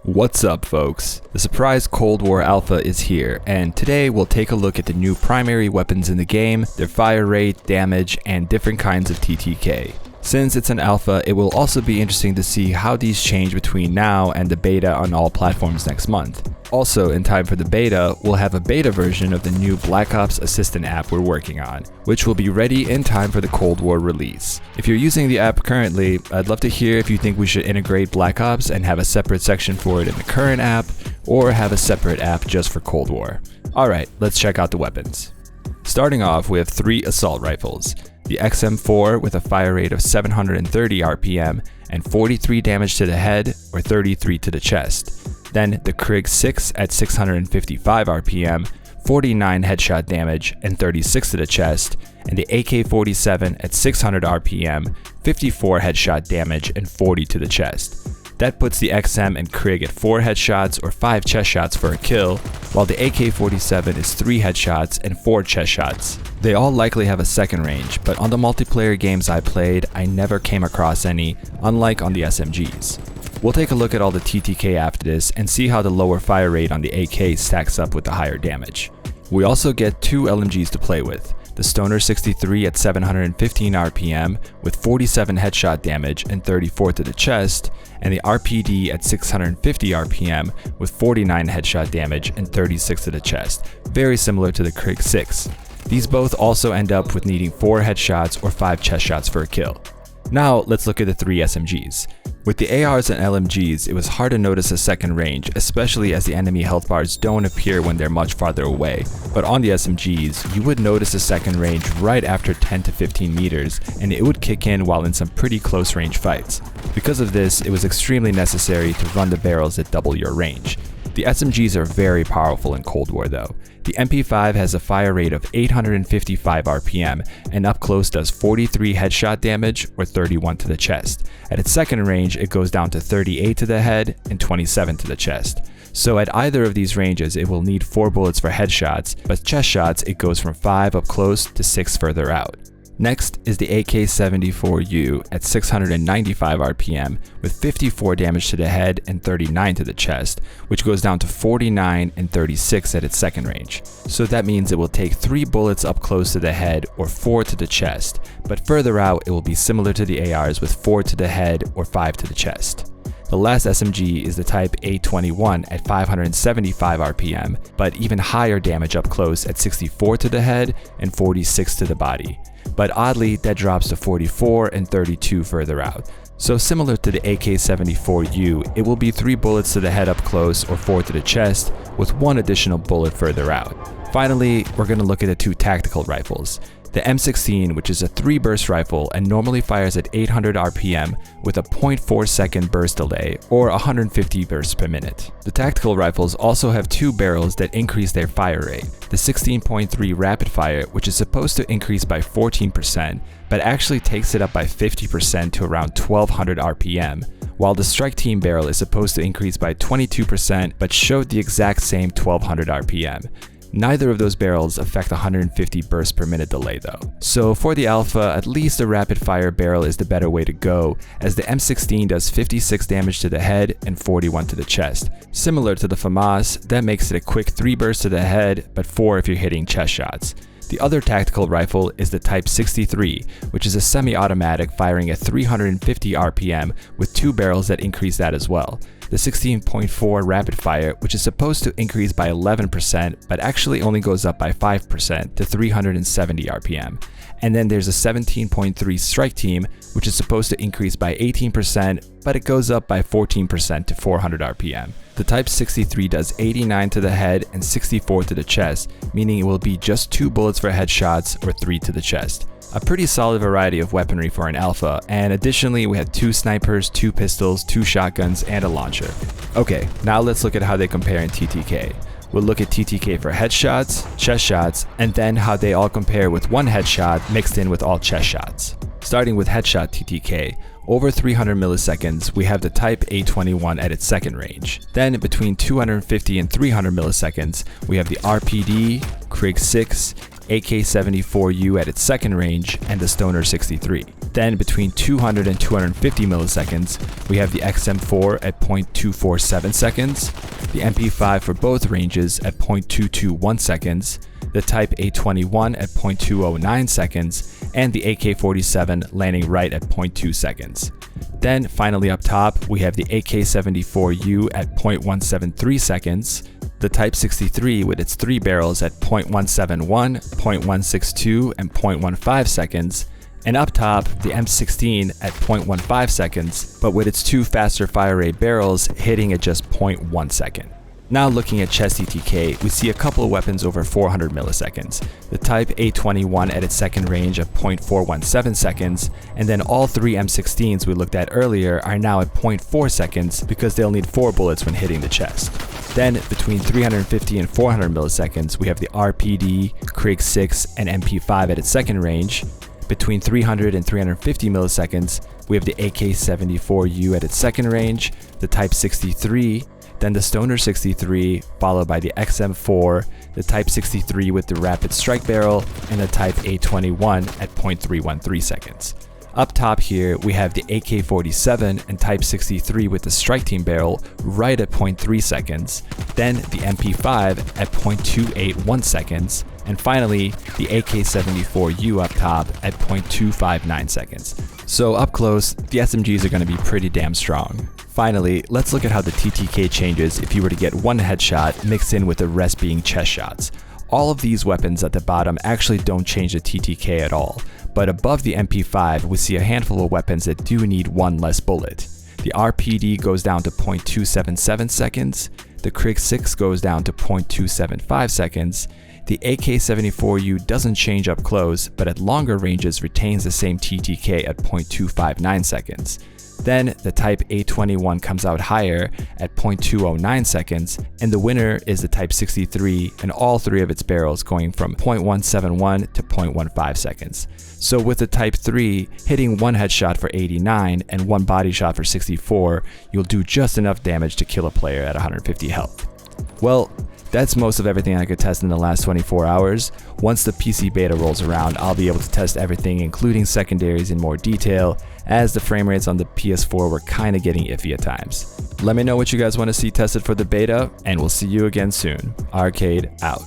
What's up, folks? The surprise Cold War Alpha is here, and today we'll take a look at the new primary weapons in the game, their fire rate, damage, and different kinds of TTK. Since it's an alpha, it will also be interesting to see how these change between now and the beta on all platforms next month. Also, in time for the beta, we'll have a beta version of the new Black Ops Assistant app we're working on, which will be ready in time for the Cold War release. If you're using the app currently, I'd love to hear if you think we should integrate Black Ops and have a separate section for it in the current app, or have a separate app just for Cold War. Alright, let's check out the weapons. Starting off, we have 3 assault rifles. The XM4 with a fire rate of 730 RPM and 43 damage to the head or 33 to the chest. Then the Krig 6 at 655 RPM, 49 headshot damage and 36 to the chest, and the AK-47 at 600 RPM, 54 headshot damage and 40 to the chest. That puts the XM and Krig at 4 headshots or 5 chest shots for a kill, while the AK-47 is 3 headshots and 4 chest shots. They all likely have a second range, but on the multiplayer games I played, I never came across any, unlike on the SMGs. We'll take a look at all the TTK after this and see how the lower fire rate on the AK stacks up with the higher damage. We also get 2 LMGs to play with. The Stoner 63 at 715 RPM with 47 headshot damage and 34 to the chest, and the RPD at 650 RPM with 49 headshot damage and 36 to the chest, very similar to the Krig 6. These both also end up with needing 4 headshots or 5 chest shots for a kill. Now let's look at the 3 SMGs. With the ARs and LMGs, it was hard to notice a second range, especially as the enemy health bars don't appear when they're much farther away. But on the SMGs, you would notice a second range right after 10 to 15 meters, and it would kick in while in some pretty close range fights. Because of this, it was extremely necessary to run the barrels at double your range. The SMGs are very powerful in Cold War though. The MP5 has a fire rate of 855 RPM and up close does 43 headshot damage or 31 to the chest. At its second range, it goes down to 38 to the head and 27 to the chest. So at either of these ranges, it will need 4 bullets for headshots, but chest shots it goes from 5 up close to 6 further out. Next is the AK-74U at 695 RPM with 54 damage to the head and 39 to the chest, which goes down to 49 and 36 at its second range. So that means it will take 3 bullets up close to the head or 4 to the chest, but further out it will be similar to the ARs with 4 to the head or 5 to the chest. The last SMG is the Type A21 at 575 RPM, but even higher damage up close at 64 to the head and 46 to the body. But oddly, that drops to 44 and 32 further out. So similar to the AK-74U, it will be 3 bullets to the head up close or 4 to the chest, with 1 additional bullet further out. Finally, we're going to look at the 2 tactical rifles. The M16, which is a 3 burst rifle and normally fires at 800 RPM with a 0.4 second burst delay or 150 bursts per minute. The tactical rifles also have 2 barrels that increase their fire rate. The 16.3 rapid fire, which is supposed to increase by 14%, but actually takes it up by 50% to around 1200 RPM, while the strike team barrel is supposed to increase by 22% but showed the exact same 1200 RPM. Neither of those barrels affect 150 bursts per minute delay though. So for the alpha, at least the rapid fire barrel is the better way to go, as the M16 does 56 damage to the head and 41 to the chest. Similar to the FAMAS, that makes it a quick 3 bursts to the head, but 4 if you're hitting chest shots. The other tactical rifle is the Type 63, which is a semi-automatic firing at 350 RPM with 2 barrels that increase that as well. The 16.4 rapid fire, which is supposed to increase by 11%, but actually only goes up by 5% to 370 RPM. And then there's a 17.3 strike team, which is supposed to increase by 18%, but it goes up by 14% to 400 RPM. The Type 63 does 89 to the head and 64 to the chest, meaning it will be just 2 bullets for headshots or 3 to the chest. A pretty solid variety of weaponry for an alpha, and additionally we had 2 snipers, 2 pistols, 2 shotguns, and a launcher. Okay, now let's look at how they compare in TTK. We'll look at TTK for headshots, chest shots, and then how they all compare with 1 headshot mixed in with all chest shots. Starting with headshot TTK, over 300 milliseconds, we have the Type A21 at its second range. Then between 250 and 300 milliseconds, we have the RPD, Krig 6, AK-74U at its second range, and the Stoner 63. Then between 200 and 250 milliseconds, we have the XM4 at 0.247 seconds, the MP5 for both ranges at 0.221 seconds, the Type A21 at 0.209 seconds, and the AK-47 landing right at 0.2 seconds. Then finally up top, we have the AK-74U at 0.173 seconds, the Type 63 with its 3 barrels at 0.171, 0.162, and 0.15 seconds, and up top, the M16 at 0.15 seconds, but with its 2 faster fire rate barrels hitting at just 0.1 second. Now looking at chest TTK, we see a couple of weapons over 400 milliseconds. The Type A21 at its second range of 0.417 seconds, and then all 3 M16s we looked at earlier are now at 0.4 seconds because they'll need 4 bullets when hitting the chest. Then between 350 and 400 milliseconds, we have the RPD, Krig 6, and MP5 at its second range. Between 300 and 350 milliseconds, we have the AK-74U at its second range, the Type 63, then the Stoner 63, followed by the XM4, the Type 63 with the rapid strike barrel, and the Type A21 at 0.313 seconds. Up top here, we have the AK-47 and Type 63 with the strike team barrel right at 0.3 seconds, then the MP5 at 0.281 seconds, and finally the AK-74U up top at 0.259 seconds. So up close, the SMGs are going to be pretty damn strong. Finally, let's look at how the TTK changes if you were to get one headshot mixed in with the rest being chest shots. All of these weapons at the bottom actually don't change the TTK at all, but above the MP5 we see a handful of weapons that do need one less bullet. The RPD goes down to 0.277 seconds, the Krig 6 goes down to 0.275 seconds, the AK-74U doesn't change up close, but at longer ranges retains the same TTK at 0.259 seconds. Then the Type A21 comes out higher at 0.209 seconds, and the winner is the Type 63 and all 3 of its barrels going from 0.171 to 0.15 seconds. So with the Type 3 hitting 1 headshot for 89 and 1 body shot for 64, you'll do just enough damage to kill a player at 150 health. Well, that's most of everything I could test in the last 24 hours. Once the PC beta rolls around, I'll be able to test everything, including secondaries, in more detail, as the frame rates on the PS4 were kinda getting iffy at times. Let me know what you guys want to see tested for the beta, and we'll see you again soon. Arcade out.